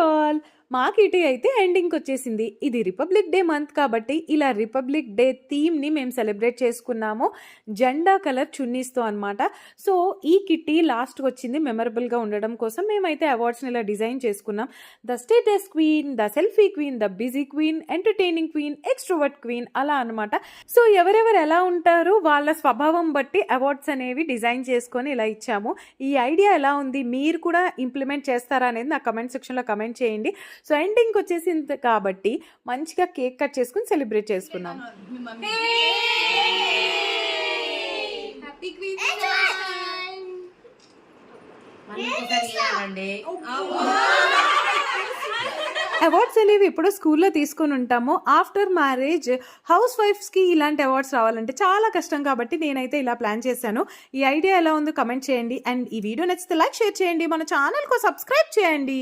All! మా kitty అయితే ఎండింగ్‌కొచ్చేసింది. ఇది రిపబ్లిక్ డే మంత్ కాబట్టి ఇలా రిపబ్లిక్ డే థీమ్‌ని మేము సెలబ్రేట్ చేసుకున్నాము. జెండా కలర్ చున్నీస్‌తో అనమాట. సో, ఈ కిట్టీ లాస్ట్‌కొచ్చింది మెమరబుల్‌గా ఉండడం కోసం మేమైతే అవార్డ్స్‌ని ఇలా డిజైన్ చేసుకున్నాం. The status queen, the selfie queen, the busy queen, entertaining queen, extrovert queen అలా అనమాట. సో, ఎవరెవరు ఎలా ఉంటారో వాళ్ళ స్వభావం బట్టి అవార్డ్స్ అనేవి డిజైన్ చేసుకొని ఇలా ఇచ్చాము. ఈ ఐడియా ఎలా ఉంది? మీరు కూడా ఇంప్లిమెంట్ చేస్తారా అనేది నా కమెంట్ సెక్షన్‌లో కమెంట్ చేయండి. సో ఎండింగ్కి వచ్చేసింది కాబట్టి మంచిగా కేక్ కట్ చేసుకుని సెలబ్రేట్ చేసుకున్నాం. అవార్డ్స్ అనేవి ఎప్పుడో స్కూల్లో తీసుకొని ఉంటాము. ఆఫ్టర్ మ్యారేజ్ హౌస్ వైఫ్స్కి ఇలాంటి అవార్డ్స్ రావాలంటే చాలా కష్టం కాబట్టి నేనైతే ఇలా ప్లాన్ చేశాను. ఈ ఐడియా ఎలా ఉందో కమెంట్ చేయండి. అండ్ ఈ వీడియో నచ్చితే లైక్, షేర్ చేయండి. మన ఛానల్కు సబ్స్క్రైబ్ చేయండి.